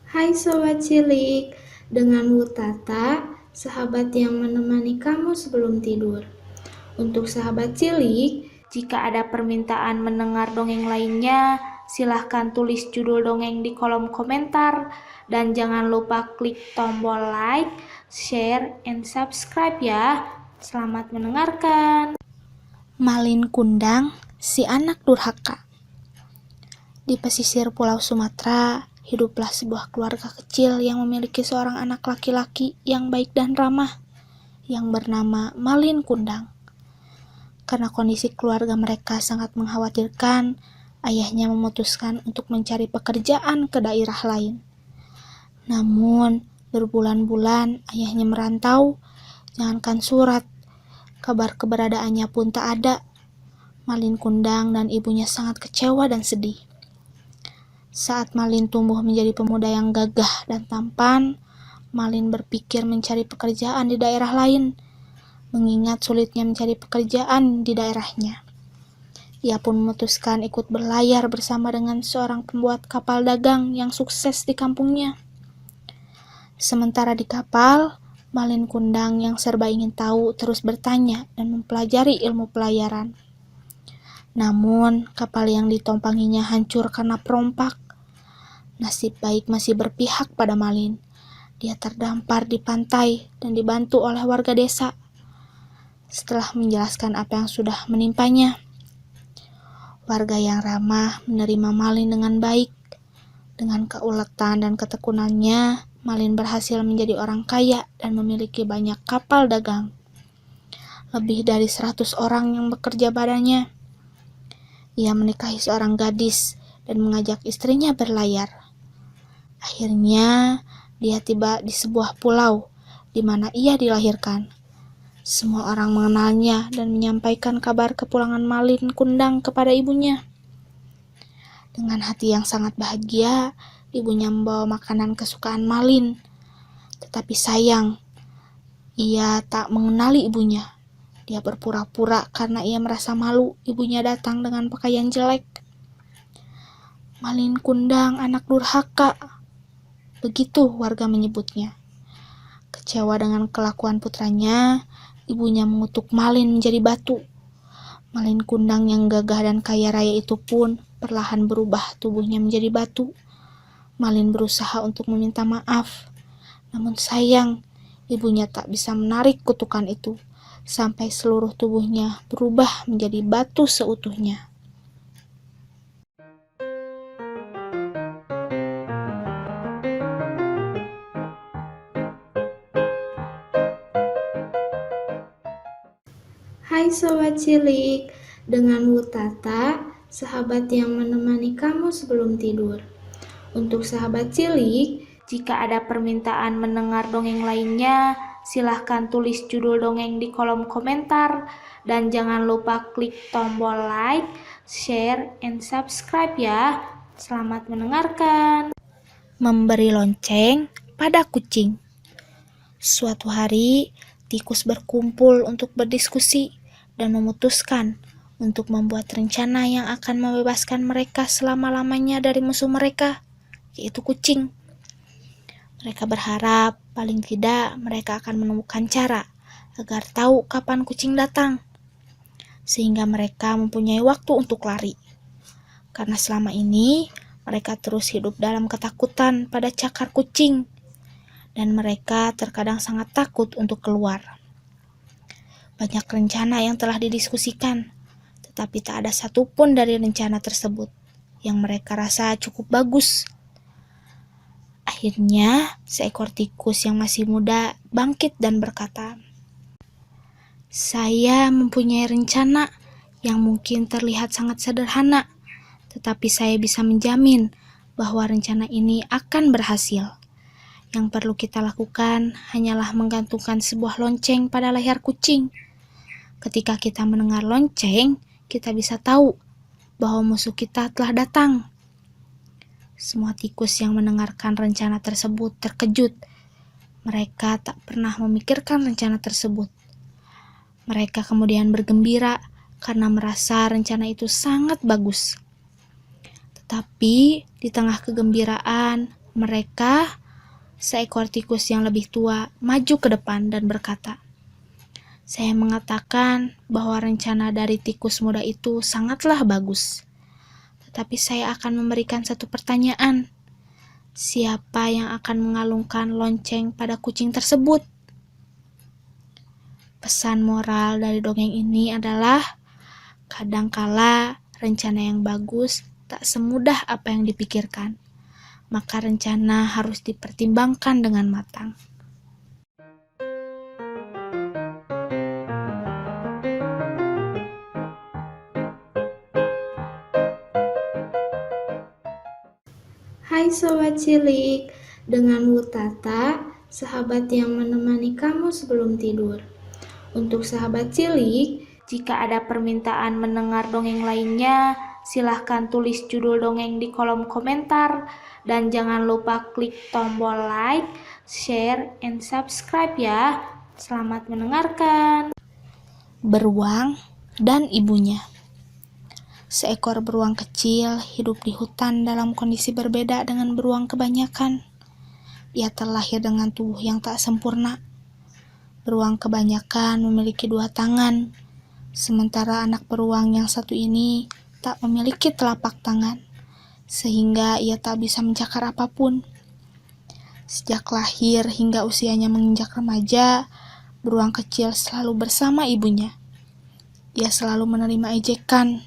Hai Sobat Cilik, dengan Wutata, sahabat yang menemani kamu sebelum tidur. Untuk sahabat cilik, jika ada permintaan mendengar dongeng lainnya, silahkan tulis judul dongeng di kolom komentar. Dan jangan lupa klik tombol like, share, and subscribe ya. Selamat mendengarkan. Malin Kundang, si anak durhaka. Di pesisir Pulau Sumatera, hiduplah sebuah keluarga kecil yang memiliki seorang anak laki-laki yang baik dan ramah, yang bernama Malin Kundang. Karena kondisi keluarga mereka sangat mengkhawatirkan, ayahnya memutuskan untuk mencari pekerjaan ke daerah lain. Namun, berbulan-bulan ayahnya merantau, jangankan surat, kabar keberadaannya pun tak ada. Malin Kundang dan ibunya sangat kecewa dan sedih. Saat Malin tumbuh menjadi pemuda yang gagah dan tampan, Malin berpikir mencari pekerjaan di daerah lain, mengingat sulitnya mencari pekerjaan di daerahnya. Ia pun memutuskan ikut berlayar bersama dengan seorang pembuat kapal dagang yang sukses di kampungnya. Sementara di kapal, Malin Kundang yang serba ingin tahu terus bertanya dan mempelajari ilmu pelayaran. Namun, kapal yang ditompanginya hancur karena perompak. Nasib baik masih berpihak pada Malin. Dia terdampar di pantai dan dibantu oleh warga desa. Setelah menjelaskan apa yang sudah menimpanya, warga yang ramah menerima Malin dengan baik. Dengan keuletan dan ketekunannya, Malin berhasil menjadi orang kaya dan memiliki banyak kapal dagang. Lebih dari 100 orang yang bekerja padanya. Ia menikahi seorang gadis dan mengajak istrinya berlayar. Akhirnya, dia tiba di sebuah pulau di mana ia dilahirkan. Semua orang mengenalnya dan menyampaikan kabar kepulangan Malin Kundang kepada ibunya. Dengan hati yang sangat bahagia, ibunya membawa makanan kesukaan Malin. Tetapi sayang, ia tak mengenali ibunya. Dia berpura-pura karena ia merasa malu ibunya datang dengan pakaian jelek. Malin Kundang, anak durhaka. Begitu warga menyebutnya. Kecewa dengan kelakuan putranya, ibunya mengutuk Malin menjadi batu. Malin Kundang yang gagah dan kaya raya itu pun perlahan berubah tubuhnya menjadi batu. Malin berusaha untuk meminta maaf. Namun sayang, ibunya tak bisa menarik kutukan itu, sampai seluruh tubuhnya berubah menjadi batu seutuhnya. Hai Sobat Cilik, dengan Wutata, sahabat yang menemani kamu sebelum tidur. Untuk sahabat cilik, jika ada permintaan mendengar dongeng lainnya, silahkan tulis judul dongeng di kolom komentar. Dan jangan lupa klik tombol like, share, and subscribe ya. Selamat mendengarkan. Memberi lonceng pada kucing. Suatu hari, tikus berkumpul untuk berdiskusi dan memutuskan untuk membuat rencana yang akan membebaskan mereka selama-lamanya dari musuh mereka, yaitu kucing. Mereka berharap paling tidak mereka akan menemukan cara agar tahu kapan kucing datang, sehingga mereka mempunyai waktu untuk lari. Karena selama ini mereka terus hidup dalam ketakutan pada cakar kucing, dan mereka terkadang sangat takut untuk keluar. Banyak rencana yang telah didiskusikan, tetapi tak ada satupun dari rencana tersebut yang mereka rasa cukup bagus. Akhirnya, seekor tikus yang masih muda bangkit dan berkata, "Saya mempunyai rencana yang mungkin terlihat sangat sederhana, tetapi saya bisa menjamin bahwa rencana ini akan berhasil. Yang perlu kita lakukan hanyalah menggantungkan sebuah lonceng pada leher kucing. Ketika kita mendengar lonceng, kita bisa tahu bahwa musuh kita telah datang." Semua tikus yang mendengarkan rencana tersebut terkejut. Mereka tak pernah memikirkan rencana tersebut. Mereka kemudian bergembira karena merasa rencana itu sangat bagus. Tetapi di tengah kegembiraan, Mereka, seekor tikus yang lebih tua, maju ke depan dan berkata, "Saya mengatakan bahwa rencana dari tikus muda itu sangatlah bagus. Tetapi saya akan memberikan satu pertanyaan. Siapa yang akan mengalungkan lonceng pada kucing tersebut?" Pesan moral dari dongeng ini adalah, kadangkala rencana yang bagus tak semudah apa yang dipikirkan. Maka rencana harus dipertimbangkan dengan matang. Hai Sobat Cilik, dengan Wutata, sahabat yang menemani kamu sebelum tidur. Untuk sahabat cilik, jika ada permintaan mendengar dongeng lainnya, silahkan tulis judul dongeng di kolom komentar. Dan jangan lupa klik tombol like, share, and subscribe ya. Selamat mendengarkan. Beruang dan ibunya. Seekor beruang kecil hidup di hutan dalam kondisi berbeda dengan beruang kebanyakan. Ia terlahir dengan tubuh yang tak sempurna. Beruang kebanyakan memiliki 2 tangan, sementara anak beruang yang satu ini tak memiliki telapak tangan, sehingga ia tak bisa mencakar apapun. Sejak lahir hingga usianya menginjak remaja, beruang kecil selalu bersama ibunya. Ia selalu menerima ejekan.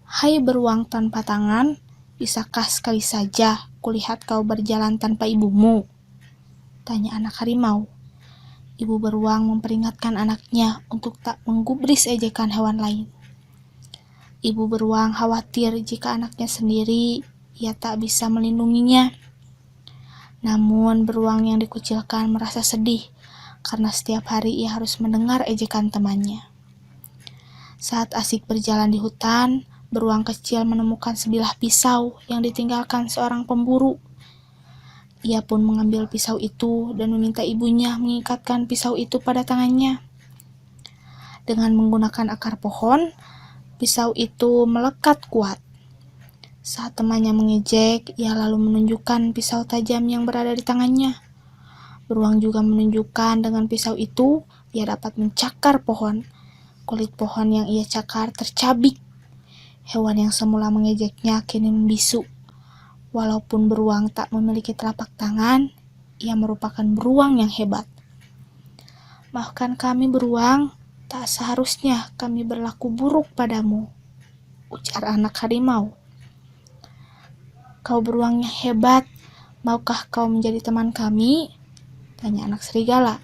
"Hai beruang tanpa tangan, bisakah sekali saja kulihat kau berjalan tanpa ibumu?" tanya anak harimau. Ibu beruang memperingatkan anaknya untuk tak menggubris ejekan hewan lain. Ibu beruang khawatir jika anaknya sendiri, ia tak bisa melindunginya. Namun beruang yang dikucilkan merasa sedih karena setiap hari ia harus mendengar ejekan temannya. Saat asik berjalan di hutan, beruang kecil menemukan sebilah pisau yang ditinggalkan seorang pemburu. Ia pun mengambil pisau itu dan meminta ibunya mengikatkan pisau itu pada tangannya. Dengan menggunakan akar pohon, pisau itu melekat kuat. Saat temannya mengejek, ia lalu menunjukkan pisau tajam yang berada di tangannya. Beruang juga menunjukkan dengan pisau itu, ia dapat mencakar pohon. Kulit pohon yang ia cakar tercabik. Hewan yang semula mengejeknya kini membisu. Walaupun beruang tak memiliki telapak tangan, ia merupakan beruang yang hebat. "Maafkan kami beruang, tak seharusnya kami berlaku buruk padamu," ujar anak harimau. "Kau beruang yang hebat, maukah kau menjadi teman kami?" tanya anak serigala.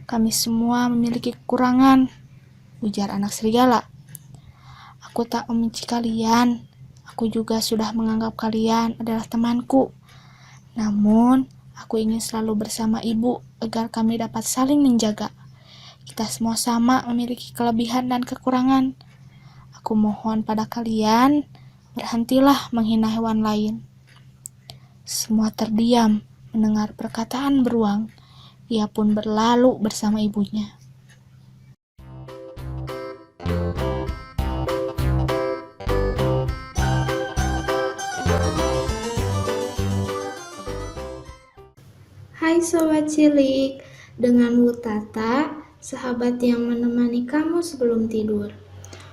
"Kami semua memiliki kekurangan," ujar anak serigala. "Aku tak membenci kalian. Aku juga sudah menganggap kalian adalah temanku. Namun, aku ingin selalu bersama ibu agar kami dapat saling menjaga. Kita semua sama memiliki kelebihan dan kekurangan. Aku mohon pada kalian, berhentilah menghina hewan lain." Semua terdiam mendengar perkataan beruang. Ia pun berlalu bersama ibunya. Hai Sobat Cilik, dengan Wutata, sahabat yang menemani kamu sebelum tidur.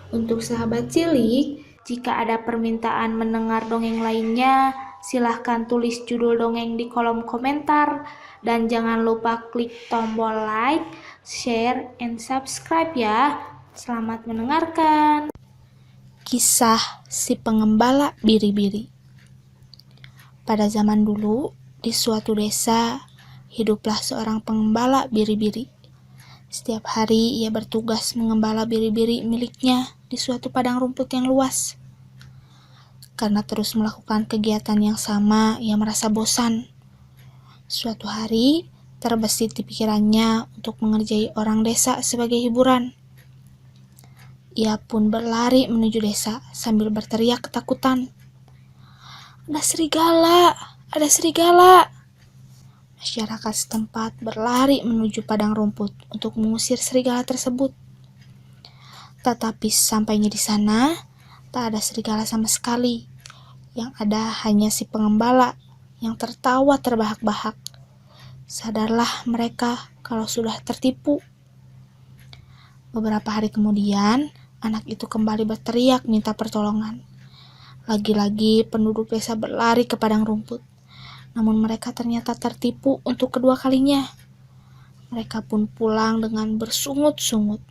Untuk sahabat cilik, jika ada permintaan mendengar dongeng lainnya, silahkan tulis judul dongeng di kolom komentar. Dan jangan lupa klik tombol like, share, and subscribe ya. Selamat mendengarkan. Kisah si pengembala biri-biri. Pada zaman dulu, di suatu desa, hiduplah seorang pengembala biri-biri. Setiap hari ia bertugas mengembala biri-biri miliknya di suatu padang rumput yang luas. Karena terus melakukan kegiatan yang sama, ia merasa bosan. Suatu hari, terbesit di pikirannya untuk mengerjai orang desa sebagai hiburan. Ia pun berlari menuju desa sambil berteriak ketakutan. "Ada serigala! Ada serigala!" Masyarakat setempat berlari menuju padang rumput untuk mengusir serigala tersebut. Tetapi sampainya di sana, tak ada serigala sama sekali. Yang ada hanya si pengembala yang tertawa terbahak-bahak. Sadarlah mereka kalau sudah tertipu. Beberapa hari kemudian, anak itu kembali berteriak minta pertolongan. Lagi-lagi penduduk desa berlari ke padang rumput. Namun mereka ternyata tertipu untuk kedua kalinya. Mereka pun pulang dengan bersungut-sungut.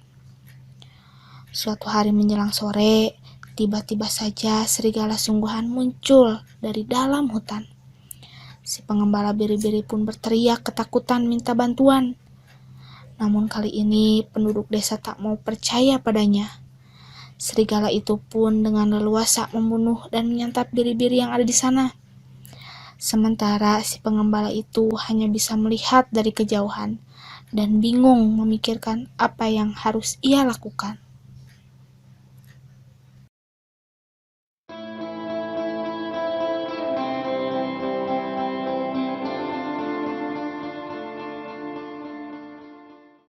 Suatu hari menjelang sore, tiba-tiba saja serigala sungguhan muncul dari dalam hutan. Si pengembala biri-biri pun berteriak ketakutan minta bantuan. Namun kali ini penduduk desa tak mau percaya padanya. Serigala itu pun dengan leluasa membunuh dan menyantap biri-biri yang ada di sana. Sementara si pengembala itu hanya bisa melihat dari kejauhan dan bingung memikirkan apa yang harus ia lakukan.